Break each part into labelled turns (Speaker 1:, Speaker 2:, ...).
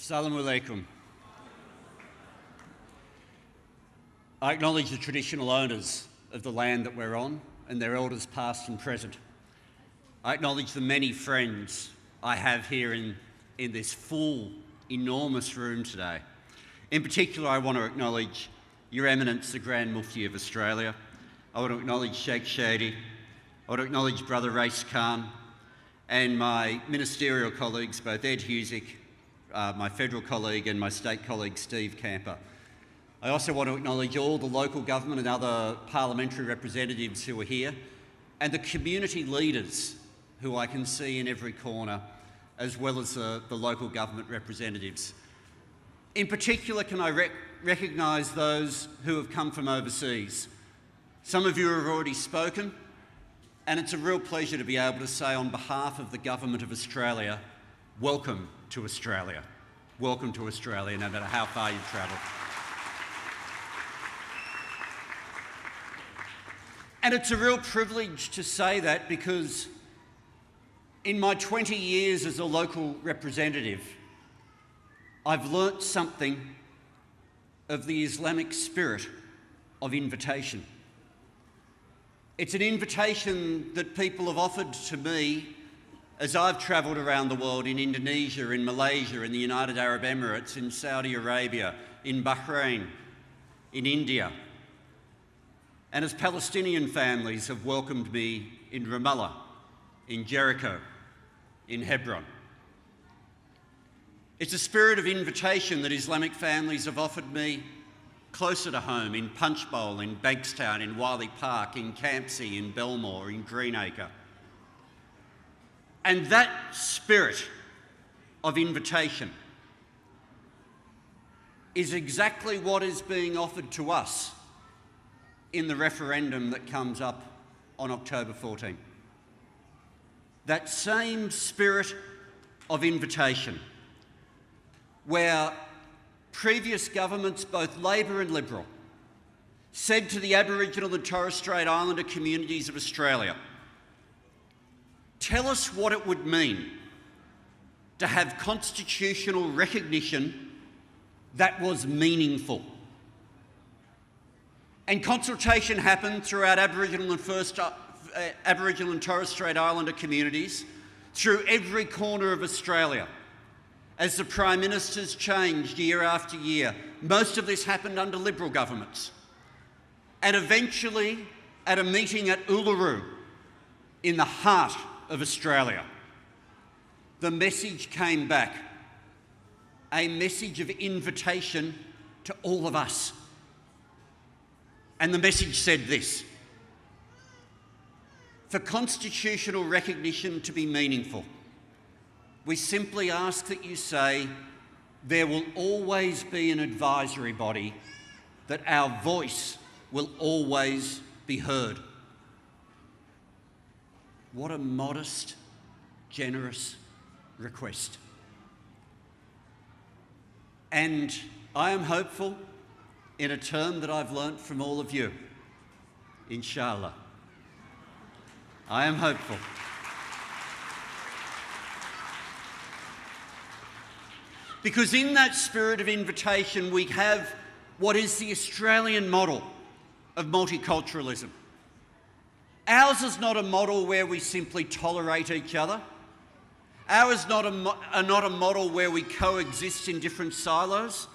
Speaker 1: Assalamu alaikum. I acknowledge the traditional owners of the land that we're on and their elders past and present. I acknowledge the many friends I have here in this full, enormous room today. In particular, I want to acknowledge Your Eminence, the Grand Mufti of Australia. I want to acknowledge Sheikh Shady. I want to acknowledge Brother Race Khan and my ministerial colleagues, both Ed Husick, my federal colleague, and my state colleague, Steve Camper. I also want to acknowledge all the local government and other parliamentary representatives who are here, and the community leaders who I can see in every corner, as well as the local government representatives. In particular, can I recognise those who have come from overseas? Some of you have already spoken, and it's a real pleasure to be able to say on behalf of the Government of Australia, welcome to Australia. Welcome to Australia, no matter how far you've travelled. And it's a real privilege to say that because in my 20 years as a local representative, I've learnt something of the Islamic spirit of invitation. It's an invitation that people have offered to me as I've travelled around the world in Indonesia, in Malaysia, in the United Arab Emirates, in Saudi Arabia, in Bahrain, in India. And as Palestinian families have welcomed me in Ramallah, in Jericho, in Hebron. It's a spirit of invitation that Islamic families have offered me closer to home, in Punchbowl, in Bankstown, in Wiley Park, in Campsie, in Belmore, in Greenacre. And that spirit of invitation is exactly what is being offered to us in the referendum that comes up on October 14. That same spirit of invitation, where previous governments, both Labor and Liberal, said to the Aboriginal and Torres Strait Islander communities of Australia, tell us what it would mean to have constitutional recognition that was meaningful. And consultation happened throughout Aboriginal and Torres Strait Islander communities through every corner of Australia. As the Prime Ministers changed year after year, most of this happened under Liberal governments. And eventually, at a meeting at Uluru, in the heart of Australia, the message came back, a message of invitation to all of us. And the message said this: for constitutional recognition to be meaningful, we simply ask that you say there will always be an advisory body, that our voice will always be heard. What a modest, generous request. And I am hopeful, in a term that I've learnt from all of you, inshallah. I am hopeful. Because in that spirit of invitation, we have what is the Australian model of multiculturalism. Ours is not a model where we simply tolerate each other. Ours is not a model where we coexist in different silos.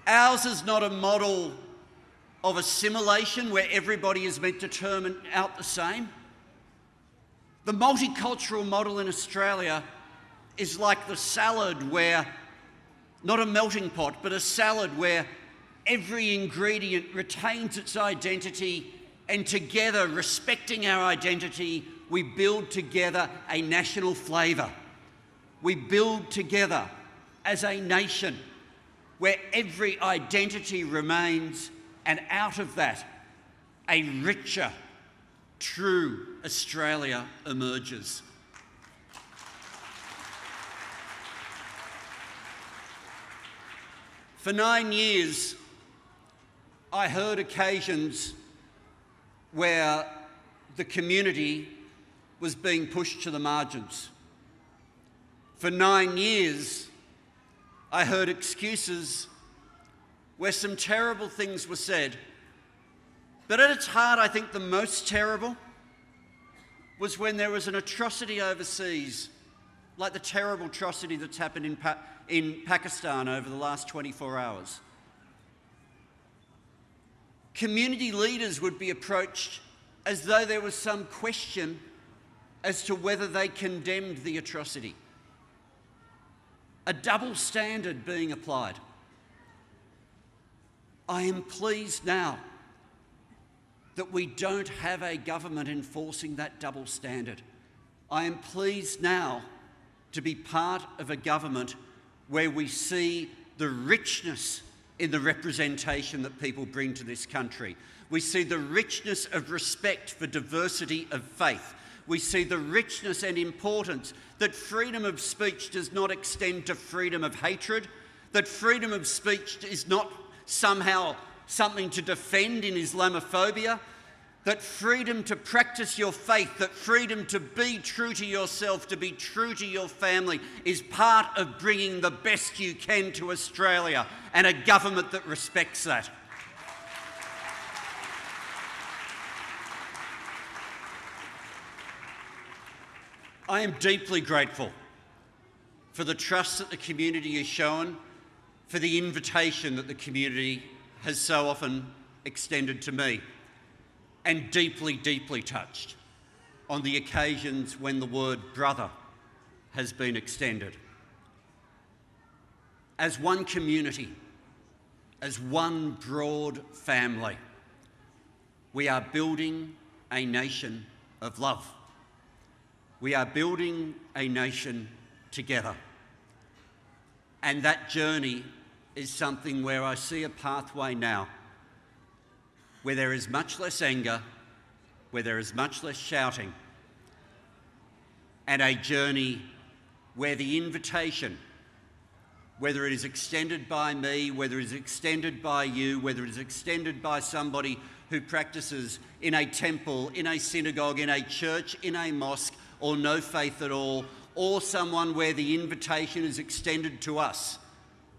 Speaker 1: Ours is not a model of assimilation where everybody is meant to turn out the same. The multicultural model in Australia is like the salad where, not a melting pot, but a salad where every ingredient retains its identity, and together, respecting our identity, we build together a national flavour. We build together as a nation where every identity remains, and out of that, a richer, true Australia emerges. For 9 years, I heard occasions where the community was being pushed to the margins. For 9 years, I heard excuses where some terrible things were said, but at its heart, I think the most terrible was when there was an atrocity overseas, like the terrible atrocity that's happened in Pakistan over the last 24 hours. Community leaders would be approached as though there was some question as to whether they condemned the atrocity. A double standard being applied. I am pleased now that we don't have a government enforcing that double standard. I am pleased now to be part of a government where we see the richness in the representation that people bring to this country. We see the richness of respect for diversity of faith. We see the richness and importance that freedom of speech does not extend to freedom of hatred, that freedom of speech is not somehow something to defend in Islamophobia, that freedom to practice your faith, that freedom to be true to yourself, to be true to your family, is part of bringing the best you can to Australia, and a government that respects that. I am deeply grateful for the trust that the community has shown, for the invitation that the community has so often extended to me, and deeply, deeply touched on the occasions when the word brother has been extended. As one community, as one broad family, we are building a nation of love. We are building a nation together. And that journey is something where I see a pathway now where there is much less anger, where there is much less shouting, and a journey where the invitation, whether it is extended by me, whether it is extended by you, whether it is extended by somebody who practices in a temple, in a synagogue, in a church, in a mosque, or no faith at all, or someone where the invitation is extended to us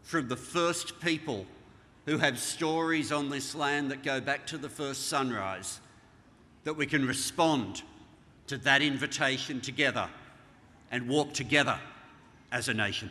Speaker 1: from the first people who have stories on this land that go back to the first sunrise, that we can respond to that invitation together and walk together as a nation.